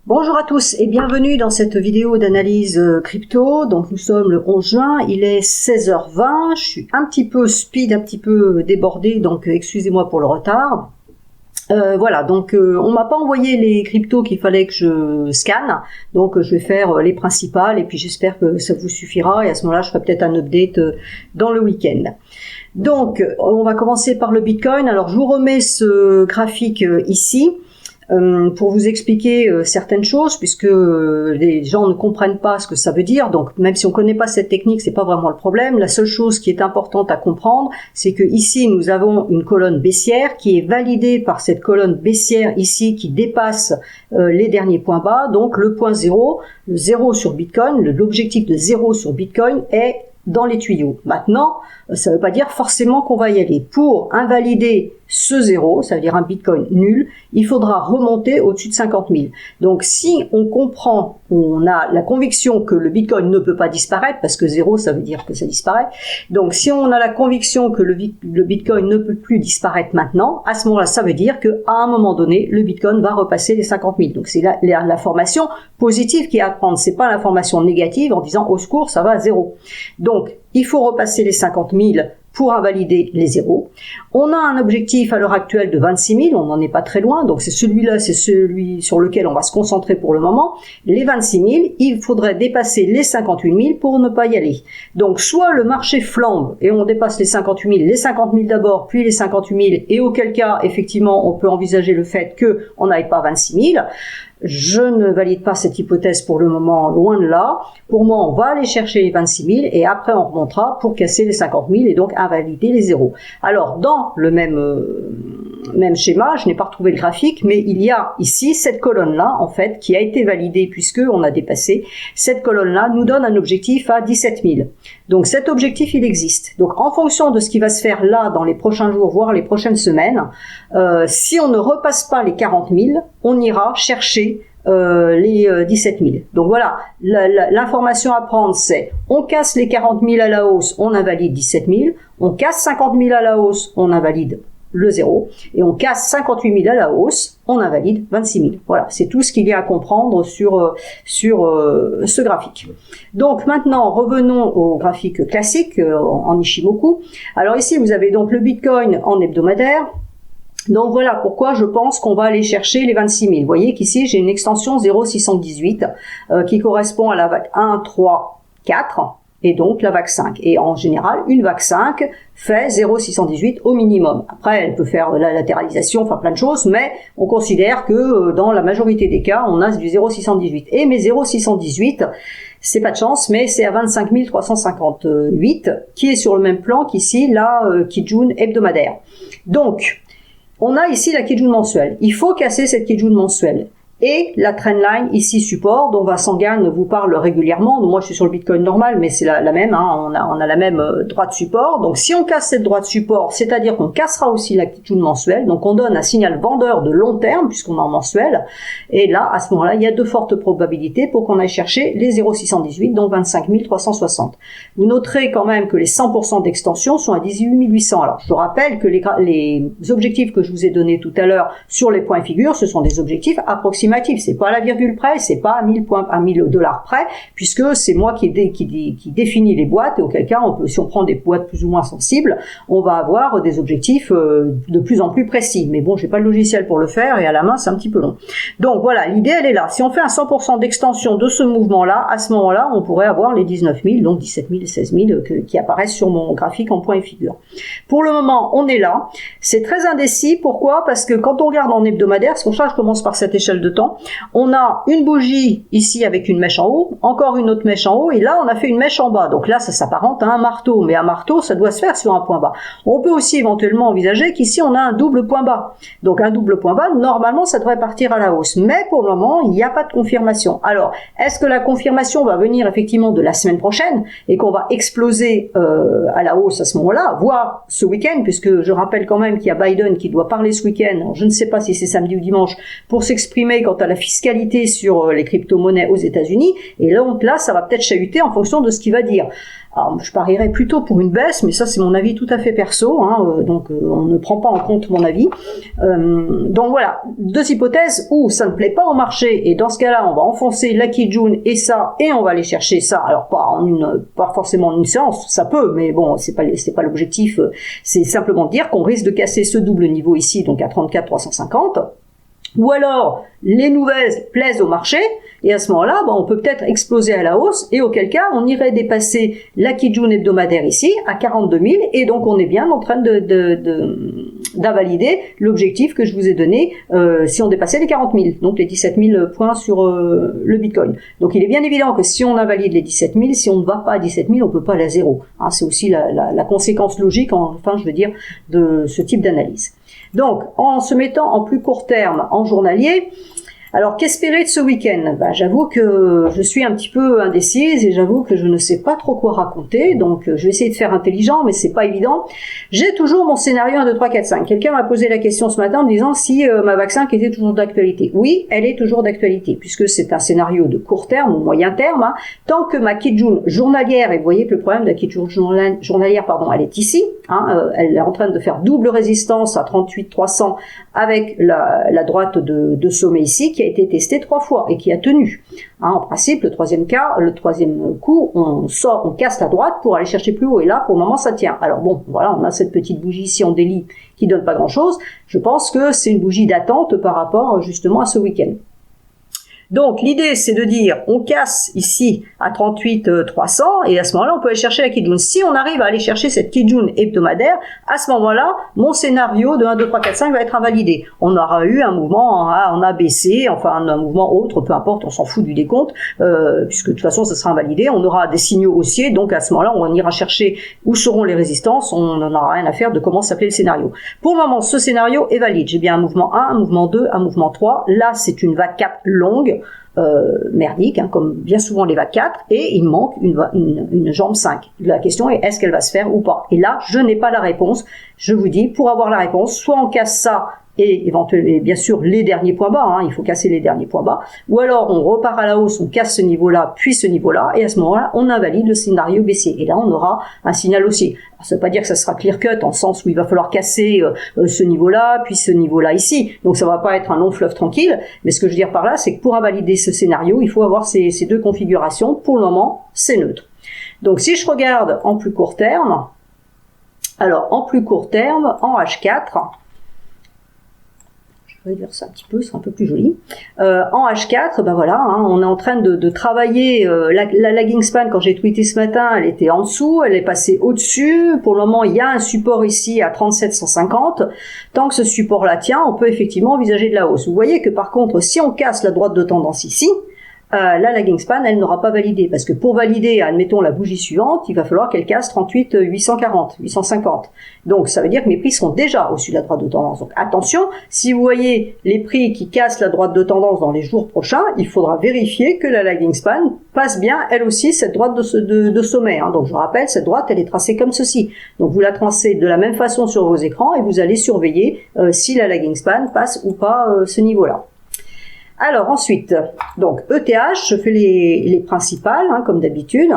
Bonjour à tous et bienvenue dans cette vidéo d'analyse crypto. Donc nous sommes le 11 juin, il est 16h20, je suis un petit peu speed, un petit peu débordé, donc excusez-moi pour le retard. Voilà, donc on m'a pas envoyé les cryptos qu'il fallait que je scanne, donc je vais faire les principales et puis j'espère que ça vous suffira et à ce moment-là je ferai peut-être un update dans le week-end. Donc on va commencer par le Bitcoin. Alors je vous remets ce graphique ici. Pour vous expliquer certaines choses, puisque les gens ne comprennent pas ce que ça veut dire. Donc même si on ne connaît pas cette technique, c'est pas vraiment le problème. La seule chose qui est importante à comprendre, c'est que ici nous avons une colonne baissière qui est validée par cette colonne baissière ici qui dépasse les derniers points bas. Donc le point 0, le 0 sur Bitcoin, l'objectif de 0 sur Bitcoin est dans les tuyaux. Maintenant, ça ne veut pas dire forcément qu'on va y aller. Pour invalider ce 0, ça veut dire un Bitcoin nul, il faudra remonter au-dessus de 50 000. Donc si on comprend, on a la conviction que le Bitcoin ne peut pas disparaître, parce que 0 ça veut dire que ça disparaît, donc si on a la conviction que le Bitcoin ne peut plus disparaître maintenant, à ce moment-là ça veut dire qu'à un moment donné, le Bitcoin va repasser les 50 000. Donc c'est l'information positive qui est à prendre, c'est pas l'information négative en disant au secours ça va à 0. Donc il faut repasser les 50 000 pour invalider les zéros. On a un objectif à l'heure actuelle de 26 000, on n'en est pas très loin, donc c'est celui-là, c'est celui sur lequel on va se concentrer pour le moment. Les 26 000, il faudrait dépasser les 58 000 pour ne pas y aller. Donc soit le marché flambe et on dépasse les 58 000, les 50 000 d'abord, puis les 58 000, et auquel cas, effectivement, on peut envisager le fait qu'on n'aille pas 26 000. Je ne valide pas cette hypothèse pour le moment, loin de là. Pour moi, on va aller chercher les 26 000 et après on remontera pour casser les 50 000 et donc invalider les zéros. Alors, dans le même schéma, je n'ai pas retrouvé le graphique, mais il y a ici cette colonne-là, en fait, qui a été validée puisqu'on a dépassé. Cette colonne-là nous donne un objectif à 17 000. Donc cet objectif, il existe. Donc en fonction de ce qui va se faire là dans les prochains jours, voire les prochaines semaines, si on ne repasse pas les 40 000, on ira chercher les 17 000. Donc voilà, l'information à prendre, c'est on casse les 40 000 à la hausse, on invalide 17 000, on casse 50 000 à la hausse, on invalide le 0, et on casse 58 000 à la hausse, on invalide 26 000. Voilà, c'est tout ce qu'il y a à comprendre sur ce graphique. Donc maintenant, revenons au graphique classique en Ichimoku. Alors ici, vous avez donc le Bitcoin en hebdomadaire. Donc voilà pourquoi je pense qu'on va aller chercher les 26 000. Vous voyez qu'ici, j'ai une extension 0,618 qui correspond à la vague 1, 3, 4. Et donc la vague 5. Et en général, une vague 5 fait 0,618 au minimum. Après, elle peut faire la latéralisation, enfin plein de choses, mais on considère que dans la majorité des cas, on a du 0,618. Et mes 0,618, c'est pas de chance, mais c'est à 25 358, qui est sur le même plan qu'ici, la Kijun hebdomadaire. Donc, on a ici la Kijun mensuelle. Il faut casser cette Kijun mensuelle. Et la trendline ici support, dont Vincent Gann vous parle régulièrement. Donc moi je suis sur le Bitcoin normal, mais c'est la même, hein, on a la même droite support. Donc si on casse cette droite support, c'est-à-dire qu'on cassera aussi la Kijun mensuelle, donc on donne un signal vendeur de long terme, puisqu'on est en mensuel, et là, à ce moment-là, il y a de fortes probabilités pour qu'on aille chercher les 0,618, donc 25 360. Vous noterez quand même que les 100% d'extension sont à 18 800. Alors je rappelle que les objectifs que je vous ai donnés tout à l'heure sur les points figures, ce sont des objectifs approximatifs. C'est pas à la virgule près, c'est pas à 1000 $ près, puisque c'est moi qui définis les boîtes, et auquel cas, si on prend des boîtes plus ou moins sensibles, on va avoir des objectifs de plus en plus précis. Mais bon, j'ai pas le logiciel pour le faire, et à la main, c'est un petit peu long. Donc voilà, l'idée, elle est là. Si on fait un 100% d'extension de ce mouvement-là, à ce moment-là, on pourrait avoir les 19 000, donc 17 000 et 16 000 qui apparaissent sur mon graphique en point et figure. Pour le moment, on est là. C'est très indécis. Pourquoi? Parce que quand on regarde en hebdomadaire, c'est pour ça que je commence par cette échelle de temps, on a une bougie ici avec une mèche en haut, encore une autre mèche en haut, et là on a fait une mèche en bas. Donc là ça s'apparente à un marteau, mais un marteau ça doit se faire sur un point bas. On peut aussi éventuellement envisager qu'ici on a un double point bas. Donc un double point bas, normalement ça devrait partir à la hausse. Mais pour le moment, il n'y a pas de confirmation. Alors, est-ce que la confirmation va venir effectivement de la semaine prochaine et qu'on va exploser à la hausse à ce moment-là, voire ce week-end, puisque je rappelle quand même qu'il y a Biden qui doit parler ce week-end, je ne sais pas si c'est samedi ou dimanche, pour s'exprimer quant à la fiscalité sur les crypto-monnaies aux États-Unis, et donc là, ça va peut-être chahuter en fonction de ce qu'il va dire. Alors, je parierais plutôt pour une baisse, mais ça c'est mon avis tout à fait perso, hein, donc on ne prend pas en compte mon avis. Donc voilà, deux hypothèses où ça ne plaît pas au marché, et dans ce cas-là, on va enfoncer la Kijun et ça, et on va aller chercher ça. Alors pas forcément en une séance, ça peut, mais bon, c'est pas l'objectif. C'est simplement de dire qu'on risque de casser ce double niveau ici, donc à 34 350. Ou alors, les nouvelles plaisent au marché, et à ce moment-là, on peut peut-être exploser à la hausse, et auquel cas, on irait dépasser la Kijun hebdomadaire ici, à 42 000, et donc on est bien en train d'invalider l'objectif que je vous ai donné, si on dépassait les 40 000, donc les 17 000 points sur le Bitcoin. Donc il est bien évident que si on invalide les 17 000, si on ne va pas à 17 000, on peut pas aller à zéro. Hein, c'est aussi la conséquence logique, enfin je veux dire, de ce type d'analyse. Donc, en se mettant en plus court terme, en journalier, alors qu'espérer de ce week-end? J'avoue que je suis un petit peu indécise et j'avoue que je ne sais pas trop quoi raconter, donc je vais essayer de faire intelligent, mais c'est pas évident. J'ai toujours mon scénario 1, 2, 3, 4, 5. Quelqu'un m'a posé la question ce matin en me disant si ma vaccin était toujours d'actualité. Oui, elle est toujours d'actualité, puisque c'est un scénario de court terme ou moyen terme, hein, tant que ma Kijun journalière, et vous voyez que le problème de la Kijun journalière, elle est ici, hein, elle est en train de faire double résistance à 38 300 avec la droite de sommet ici, qui a été testée 3 fois et qui a tenu. Hein, en principe, le troisième coup, on casse la droite pour aller chercher plus haut. Et là, pour le moment, ça tient. Alors bon, voilà, on a cette petite bougie ici en délit qui donne pas grand-chose. Je pense que c'est une bougie d'attente par rapport justement à ce week-end. Donc l'idée c'est de dire on casse ici à 38 300 et à ce moment-là on peut aller chercher la Kijun. Si on arrive à aller chercher cette Kijun hebdomadaire, à ce moment-là mon scénario de 1, 2, 3, 4, 5 va être invalidé. On aura eu un mouvement en ABC, enfin un mouvement autre, peu importe, on s'en fout du décompte, puisque de toute façon ça sera invalidé. On aura des signaux haussiers, donc à ce moment-là on ira chercher où seront les résistances, on n'en aura rien à faire de comment s'appelait le scénario. Pour le moment ce scénario est valide, j'ai bien un mouvement 1, un mouvement 2, un mouvement 3, là c'est une vague 4 longue, merdique, hein, comme bien souvent les vagues 4, et il manque une jambe 5. La question est, est-ce qu'elle va se faire ou pas? Et là, je n'ai pas la réponse. Je vous dis, pour avoir la réponse, soit on casse ça, et éventuellement, bien sûr, les derniers points bas, hein, il faut casser les derniers points bas, ou alors on repart à la hausse, on casse ce niveau-là, puis ce niveau-là, et à ce moment-là, on invalide le scénario baissier. Et là, on aura un signal haussier. Alors, ça ne veut pas dire que ça sera clear cut, en sens où il va falloir casser ce niveau-là, puis ce niveau-là ici. Donc ça va pas être un long fleuve tranquille, mais ce que je veux dire par là, c'est que pour invalider ce scénario, il faut avoir ces deux configurations. Pour le moment, c'est neutre. Donc si je regarde en plus court terme, alors en plus court terme, en H4, je vais réduire ça un petit peu, c'est un peu plus joli. En H4, voilà, hein, on est en train de travailler la lagging span. Quand j'ai tweeté ce matin, elle était en dessous, elle est passée au-dessus. Pour le moment, il y a un support ici à 37 150. Tant que ce support-là tient, on peut effectivement envisager de la hausse. Vous voyez que par contre, si on casse la droite de tendance ici, la lagging span, elle n'aura pas validé, parce que pour valider, admettons, la bougie suivante, il va falloir qu'elle casse 38 840, 850. Donc, ça veut dire que mes prix seront déjà au-dessus de la droite de tendance. Donc, attention, si vous voyez les prix qui cassent la droite de tendance dans les jours prochains, il faudra vérifier que la lagging span passe bien, elle aussi, cette droite de sommet. Hein. Donc, je rappelle, cette droite, elle est tracée comme ceci. Donc, vous la tracez de la même façon sur vos écrans et vous allez surveiller si la lagging span passe ou pas ce niveau-là. Alors ensuite, donc ETH, je fais les principales, hein, comme d'habitude.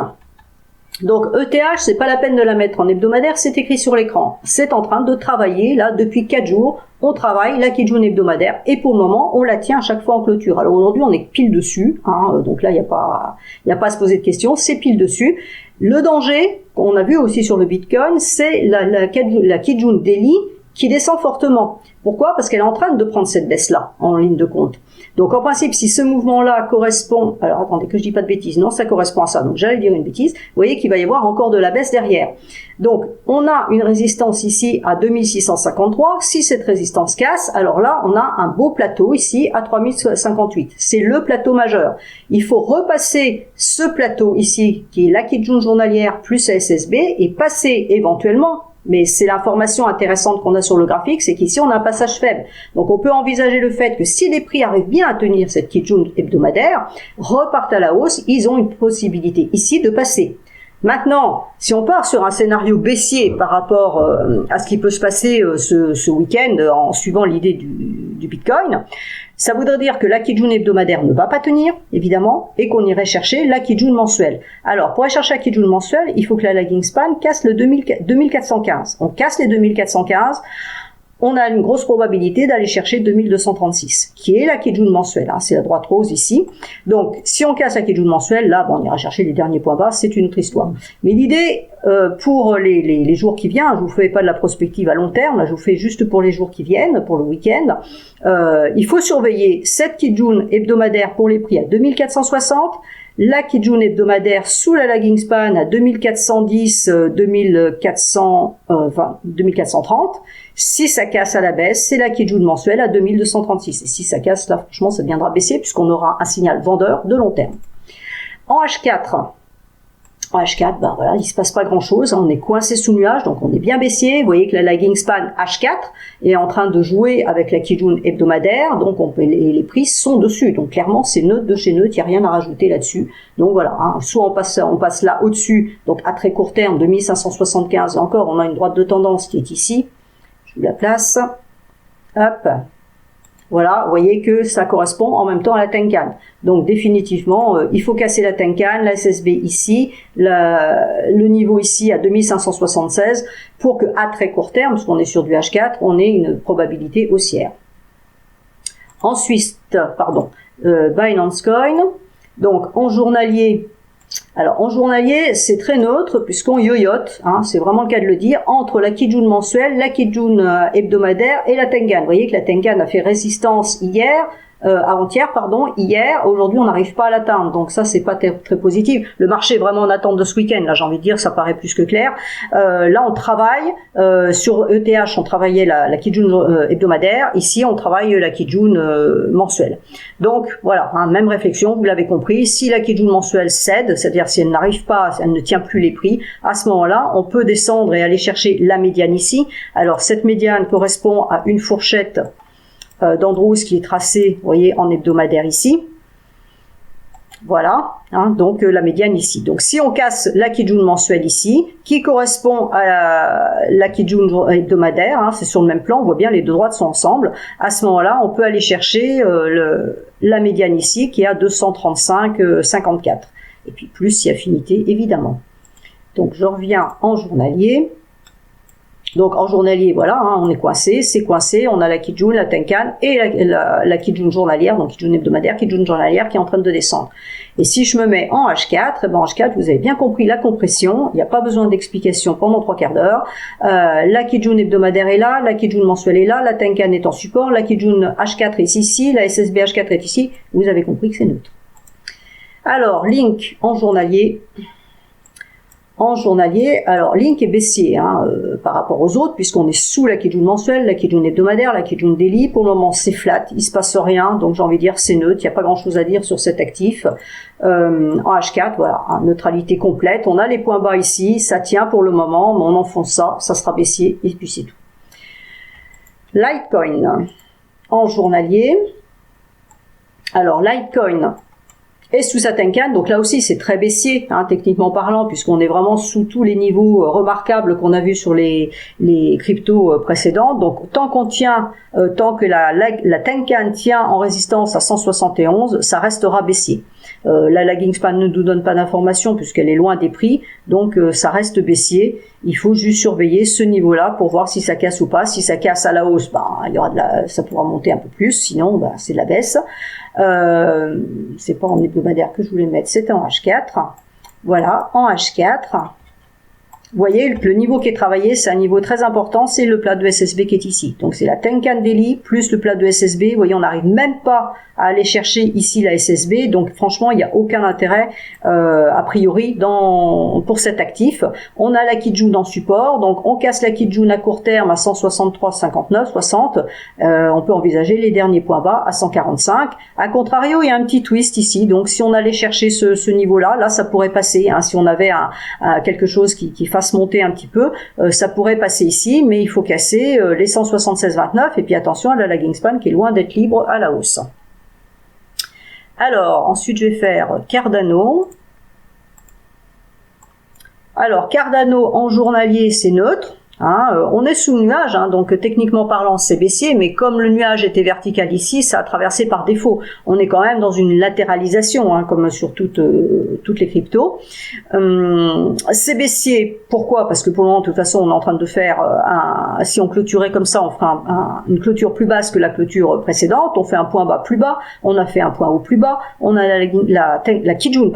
Donc ETH, c'est pas la peine de la mettre en hebdomadaire, c'est écrit sur l'écran. C'est en train de travailler, là, depuis 4 jours, on travaille la Kijun hebdomadaire, et pour le moment, on la tient à chaque fois en clôture. Alors aujourd'hui, on est pile dessus, hein, donc là, il n'y a pas à se poser de questions, c'est pile dessus. Le danger, qu'on a vu aussi sur le Bitcoin, c'est la Kijun Daily qui descend fortement. Pourquoi? Parce qu'elle est en train de prendre cette baisse-là, en ligne de compte. Donc en principe, si ce mouvement-là correspond, alors attendez que je dis pas de bêtises, non, ça correspond à ça, donc j'allais dire une bêtise, vous voyez qu'il va y avoir encore de la baisse derrière. Donc on a une résistance ici à 2653, si cette résistance casse, alors là on a un beau plateau ici à 3058, c'est le plateau majeur. Il faut repasser ce plateau ici, qui est la Kijun journalière plus la SSB, et passer éventuellement, mais c'est l'information intéressante qu'on a sur le graphique, c'est qu'ici on a un passage faible. Donc on peut envisager le fait que si les prix arrivent bien à tenir cette Kijun hebdomadaire, repartent à la hausse, ils ont une possibilité ici de passer. Maintenant, si on part sur un scénario baissier par rapport à ce qui peut se passer ce week-end en suivant l'idée du Bitcoin, Ça voudrait dire que la Kijun hebdomadaire ne va pas tenir, évidemment, et qu'on irait chercher la Kijun mensuelle. Alors, pour aller chercher la Kijun mensuelle, il faut que la lagging span casse le 2415. On casse les 2415, on a une grosse probabilité d'aller chercher 2236, qui est la Kijun mensuelle, hein, c'est la droite rose ici. Donc, si on casse la Kijun mensuelle, là, bon, on ira chercher les derniers points bas, c'est une autre histoire. Mais l'idée, pour les jours qui viennent, je vous fais pas de la prospective à long terme, là, je vous fais juste pour les jours qui viennent, pour le week-end, il faut surveiller cette Kijun hebdomadaire pour les prix à 2460, la Kijun hebdomadaire sous la lagging span à 2410, 2430. Si ça casse à la baisse, c'est la Kijun mensuelle à 2236. Et si ça casse, là, franchement, ça viendra baisser puisqu'on aura un signal vendeur de long terme. En H4, ben voilà, il se passe pas grand chose, hein, on est coincé sous nuage, donc on est bien baissier. Vous voyez que la lagging span H4 est en train de jouer avec la Kijun hebdomadaire, donc les prix sont dessus. Donc clairement, c'est neutre de chez neutre, il n'y a rien à rajouter là-dessus. Donc voilà, hein, soit on passe là au-dessus, donc à très court terme, 2575, et encore, on a une droite de tendance qui est ici. Je vous la place. Hop. Voilà, vous voyez que ça correspond en même temps à la Tenkan. Donc définitivement, il faut casser la Tenkan, la SSB ici, le niveau ici à 2576 pour que à très court terme, parce qu'on est sur du H4, on ait une probabilité haussière. Ensuite, Binance Coin. Donc en journalier, alors en journalier, c'est très neutre puisqu'on yoyote, hein, c'est vraiment le cas de le dire, entre la Kijun mensuelle, la Kijun hebdomadaire et la Tenkan. Vous voyez que la Tenkan a fait résistance avant-hier, hier, aujourd'hui on n'arrive pas à l'atteindre, donc ça c'est pas très positif. Le marché est vraiment en attente de ce week-end, là j'ai envie de dire, ça paraît plus que clair. Là on travaille, sur ETH on travaillait la Kijun hebdomadaire, ici on travaille la Kijun mensuelle. Donc voilà, hein, même réflexion, vous l'avez compris, si la Kijun mensuelle cède, c'est-à-dire si elle n'arrive pas, elle ne tient plus les prix, à ce moment-là on peut descendre et aller chercher la médiane ici. Alors cette médiane correspond à une fourchette d'Andrews qui est tracé, vous voyez, en hebdomadaire ici. Voilà, hein, donc la médiane ici. Donc si on casse la Kijun mensuelle ici, qui correspond à la Kijun hebdomadaire, hein, c'est sur le même plan, on voit bien les deux droites sont ensemble. À ce moment-là, on peut aller chercher la médiane ici qui est à 235,54. Et puis plus si affinité, évidemment. Donc je reviens en journalier. Donc en journalier, voilà, hein, on est coincé, c'est coincé, on a la Kijun, la Tenkan et la Kijun journalière, donc Kijun hebdomadaire, Kijun journalière qui est en train de descendre. Et si je me mets en H4, eh ben en H4, vous avez bien compris la compression, il n'y a pas besoin d'explication pendant 3/4 d'heure. La Kijun hebdomadaire est là, la Kijun mensuelle est là, la Tenkan est en support, la Kijun H4 est ici, la SSB H4 est ici, vous avez compris que c'est neutre. Alors, Link en journalier. En journalier, alors Link est baissier par rapport aux autres puisqu'on est sous la Kijun mensuelle, la Kijun hebdomadaire, la Kijun daily. Pour le moment c'est flat, il se passe rien, donc j'ai envie de dire c'est neutre, il n'y a pas grand chose à dire sur cet actif. En H4, voilà, hein, neutralité complète, on a les points bas ici, ça tient pour le moment, mais on enfonce ça sera baissier et puis c'est tout. Litecoin en journalier. Alors Litecoin et sous sa Tenkan, donc là aussi c'est très baissier, hein, techniquement parlant, puisqu'on est vraiment sous tous les niveaux remarquables qu'on a vus sur les cryptos précédentes. Donc tant qu'on tient, tant que la Tenkan tient en résistance à 171, ça restera baissier. La lagging span ne nous donne pas d'informations puisqu'elle est loin des prix, donc ça reste baissier. Il faut juste surveiller ce niveau-là pour voir si ça casse ou pas. Si ça casse à la hausse, il y aura ça pourra monter un peu plus, sinon c'est de la baisse. C'est pas en hebdomadaire que je voulais mettre, c'était en H4. Voilà, en H4. Vous voyez, le niveau qui est travaillé, c'est un niveau très important, c'est le plat de SSB qui est ici. Donc c'est la Tenkan Daily plus le plat de SSB. Vous voyez, on n'arrive même pas à aller chercher ici la SSB. Donc franchement, il n'y a aucun intérêt a priori pour cet actif. On a la Kijun en support, donc on casse la Kijun à court terme à 163,59, 60. On peut envisager les derniers points bas à 145. A contrario, il y a un petit twist ici. Donc si on allait chercher ce niveau-là, là ça pourrait passer. Hein, si on avait quelque chose qui fasse monter un petit peu, ça pourrait passer ici, mais il faut casser les 176,29 et puis attention à la lagging span qui est loin d'être libre à la hausse. Alors, ensuite je vais faire Cardano. Alors, Cardano en journalier, c'est neutre. On est sous le nuage, donc techniquement parlant c'est baissier, mais comme le nuage était vertical ici, ça a traversé par défaut. On est quand même dans une latéralisation, comme sur toutes les cryptos. C'est baissier, pourquoi? Parce que pour le moment, de toute façon, on est en train de faire, si on clôturait comme ça, on fera une clôture plus basse que la clôture précédente, on fait un point bas plus bas, on a fait un point haut plus bas, on a la Kijun,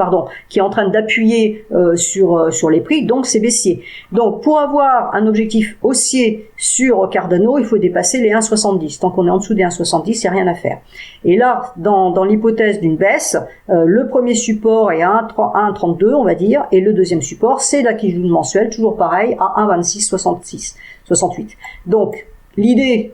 qui est en train d'appuyer sur les prix, donc c'est baissier. Donc pour avoir un objectif haussier sur Cardano, il faut dépasser les 1,70. Tant qu'on est en dessous des 1,70, il n'y a rien à faire. Et là, dans l'hypothèse d'une baisse, le premier support est à 1,32, on va dire, et le deuxième support, c'est la Kijun mensuelle, toujours pareil, à 1,2668. Donc, l'idée,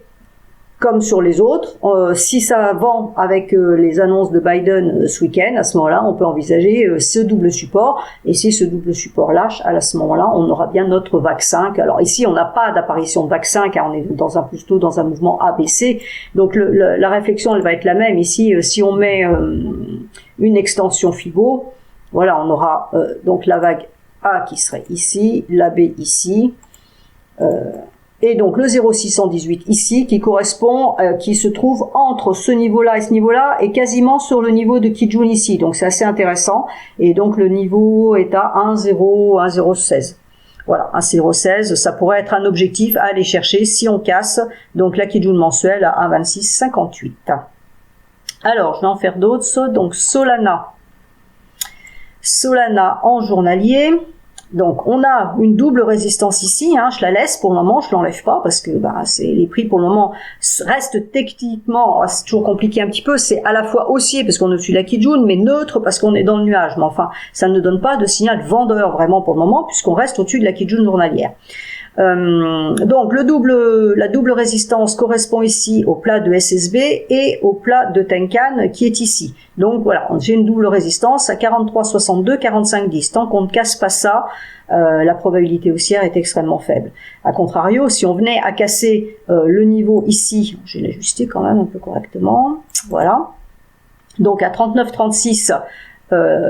comme sur les autres, si ça vend avec les annonces de Biden ce week-end, à ce moment-là, on peut envisager ce double support. Et si ce double support lâche, à ce moment-là, on aura bien notre VAC 5. Alors ici, on n'a pas d'apparition de VAC 5, car on est plutôt dans un mouvement ABC. Donc la réflexion, elle va être la même. Ici, si on met une extension Fibo, voilà, on aura donc la vague A qui serait ici, la B ici, et donc le 0,618 ici qui correspond, qui se trouve entre ce niveau-là et ce niveau-là et quasiment sur le niveau de Kijun ici. Donc c'est assez intéressant. Et donc le niveau est à 1,016. Voilà, 1,016, ça pourrait être un objectif à aller chercher si on casse donc la Kijun mensuelle à 1,2658. Alors, je vais en faire d'autres. Donc Solana en journalier. Donc on a une double résistance ici, je la laisse pour le moment, je l'enlève pas parce que les prix pour le moment restent techniquement, c'est toujours compliqué un petit peu, c'est à la fois haussier parce qu'on est au-dessus de la Kijun, mais neutre parce qu'on est dans le nuage, mais enfin ça ne donne pas de signal vendeur vraiment pour le moment puisqu'on reste au-dessus de la Kijun journalière. Donc la double résistance correspond ici au plat de SSB et au plat de Tenkan qui est ici. Donc voilà, j'ai une double résistance à 43,62, 45,10. Tant qu'on ne casse pas ça, la probabilité haussière est extrêmement faible. A contrario, si on venait à casser le niveau ici, je vais l'ajuster quand même un peu correctement, voilà. Donc à 39,36,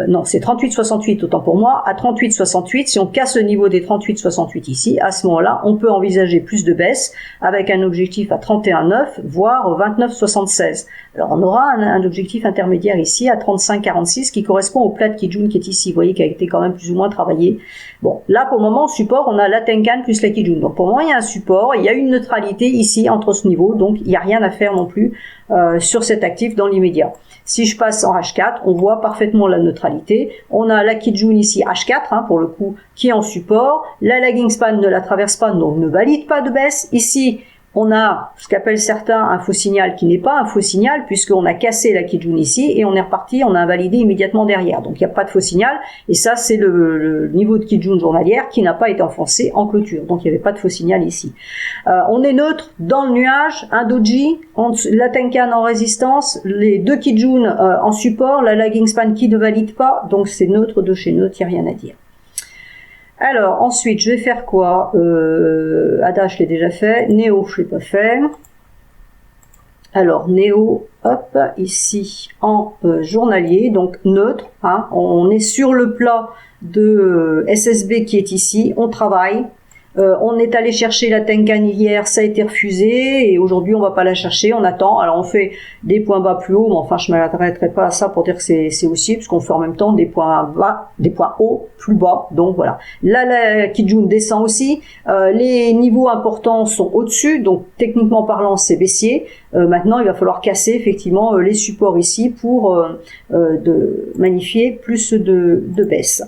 non, c'est 38,68 autant pour moi. À 38,68, si on casse le niveau des 38,68 ici, à ce moment-là, on peut envisager plus de baisse avec un objectif à 31,9 voire 29,76. Alors on aura un objectif intermédiaire ici à 35,46 qui correspond au plat de Kijun qui est ici, vous voyez, qui a été quand même plus ou moins travaillé. Bon, là pour le moment, support, on a la Tenkan plus la Kijun. Donc pour moi, il y a un support, il y a une neutralité ici entre ce niveau, donc il n'y a rien à faire non plus sur cet actif dans l'immédiat. Si je passe en H4, on voit parfaitement la neutralité. On a la Kijun ici H4, pour le coup, qui est en support. La lagging span ne la traverse pas, donc ne valide pas de baisse. Ici, on a ce qu'appellent certains un faux signal qui n'est pas un faux signal puisqu'on a cassé la Kijun ici et on est reparti, on a invalidé immédiatement derrière. Donc il n'y a pas de faux signal et ça c'est le niveau de Kijun journalière qui n'a pas été enfoncé en clôture. Donc il n'y avait pas de faux signal ici. On est neutre dans le nuage, un doji, la Tenkan en résistance, les deux Kijun en support, la lagging span qui ne valide pas, donc c'est neutre de chez neutre, il n'y a rien à dire. Alors, ensuite, je vais faire quoi? Ada, je l'ai déjà fait. Néo, je l'ai pas fait. Alors, Néo, hop, ici, en journalier, donc neutre. On est sur le plat de SSB qui est ici. On travaille. On est allé chercher la Tenkan hier, ça a été refusé, et aujourd'hui on va pas la chercher, on attend. Alors on fait des points bas plus hauts, mais enfin je m'arrêterai pas à ça pour dire que c'est haussier, puisqu'on fait en même temps des points bas, des points hauts, plus bas, donc voilà. Là la Kijun descend aussi, les niveaux importants sont au-dessus, donc techniquement parlant c'est baissier. Maintenant il va falloir casser effectivement les supports ici pour de magnifier plus de baisse.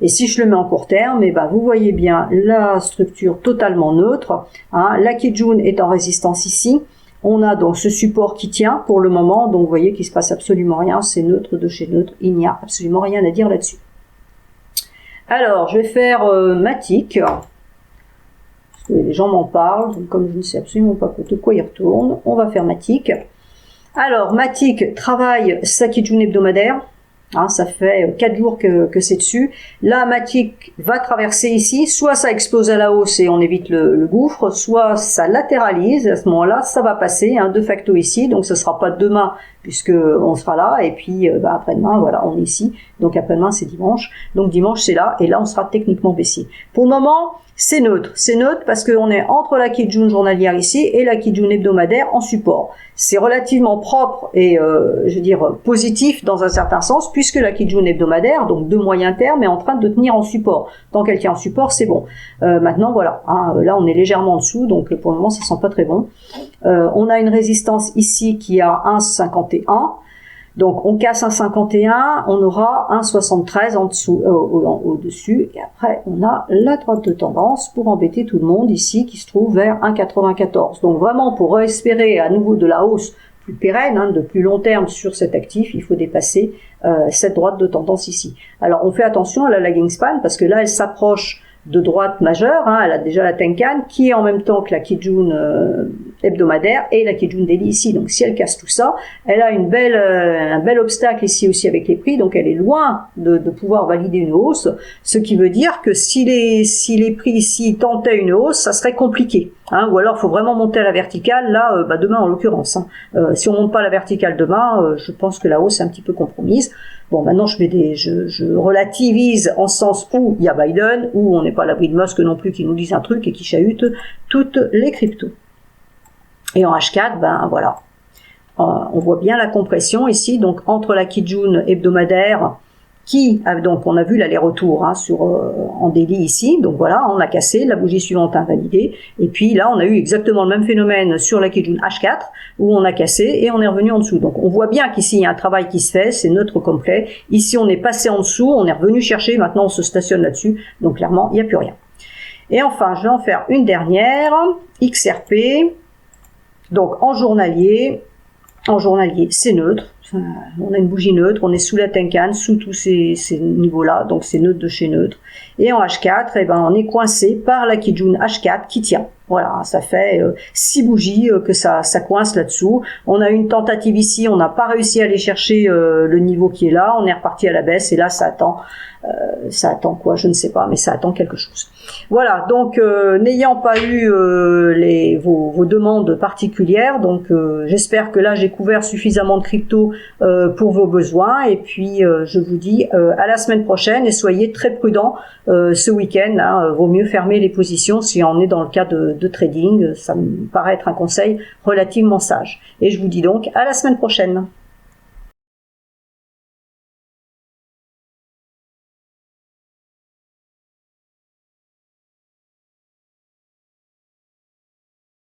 Et si je le mets en court terme, vous voyez bien la structure totalement neutre. La Kijun est en résistance ici. On a donc ce support qui tient pour le moment. Donc vous voyez qu'il se passe absolument rien. C'est neutre de chez neutre. Il n'y a absolument rien à dire là-dessus. Alors, je vais faire Matic. Parce que les gens m'en parlent. Donc, comme je ne sais absolument pas de quoi il retourne, on va faire Matic. Alors, Matic travaille sa Kijun hebdomadaire. Ça fait 4 jours que c'est dessus. Là, Matic va traverser ici. Soit ça explose à la hausse et on évite le gouffre, soit ça latéralise. À ce moment-là, ça va passer de facto ici. Donc, ce sera pas demain puisque on sera là, et puis après-demain, voilà, on est ici, donc après-demain c'est dimanche, donc dimanche c'est là, et là on sera techniquement baissier. Pour le moment, c'est neutre parce qu'on est entre la Kijun journalière ici et la Kijun hebdomadaire en support. C'est relativement propre et je veux dire positif dans un certain sens, puisque la Kijun hebdomadaire, donc de moyen terme, est en train de tenir en support. Tant qu'elle tient en support, c'est bon. Maintenant voilà, hein, là on est légèrement en dessous, donc pour le moment ça sent pas très bon. On a une résistance ici qui est à 1,51. Donc on casse 1,51, on aura 1,73 en dessous, au-dessus, et après on a la droite de tendance pour embêter tout le monde ici qui se trouve vers 1,94. Donc vraiment pour espérer à nouveau de la hausse plus pérenne, hein, de plus long terme sur cet actif, il faut dépasser cette droite de tendance ici. Alors on fait attention à la lagging span parce que là elle s'approche de droite majeure, hein, elle a déjà la Tenkan qui est en même temps que la Kijun hebdomadaire et la Kijun daily ici. Donc si elle casse tout ça, elle a un bel obstacle ici aussi avec les prix, donc elle est loin de pouvoir valider une hausse, ce qui veut dire que si les prix ici tentaient une hausse, ça serait compliqué. Hein, ou alors il faut vraiment monter à la verticale, là, demain en l'occurrence. Hein. Si on monte pas à la verticale demain, je pense que la hausse est un petit peu compromise. Bon, maintenant je relativise en sens où il y a Biden, où on n'est pas à l'abri de Musk non plus qui nous dise un truc et qui chahute toutes les cryptos. Et en H4, ben voilà, on voit bien la compression ici, donc entre la Kijun hebdomadaire qui, donc on a vu l'aller-retour hein, en daily ici, donc voilà, on a cassé, la bougie suivante invalidée, et puis là on a eu exactement le même phénomène sur la Kijun H4, où on a cassé et on est revenu en dessous. Donc on voit bien qu'ici il y a un travail qui se fait, c'est neutre complet, ici on est passé en dessous, on est revenu chercher, maintenant on se stationne là-dessus, donc clairement il n'y a plus rien. Et enfin je vais en faire une dernière, XRP, donc en journalier c'est neutre, on a une bougie neutre, on est sous la Tenkan, sous tous ces niveaux-là, donc c'est neutre de chez neutre. Et en H4, eh ben, on est coincé par la Kijun H4 qui tient. Voilà, ça fait 6 bougies que ça coince là-dessous. On a une tentative ici, on n'a pas réussi à aller chercher le niveau qui est là, on est reparti à la baisse et là ça attend quoi, je ne sais pas, mais ça attend quelque chose. Voilà, donc n'ayant pas eu vos demandes particulières, donc j'espère que là j'ai couvert suffisamment de crypto pour vos besoins, et puis je vous dis à la semaine prochaine, et soyez très prudents ce week-end, hein, vaut mieux fermer les positions si on est dans le cas de trading, ça me paraît être un conseil relativement sage. Et je vous dis donc à la semaine prochaine.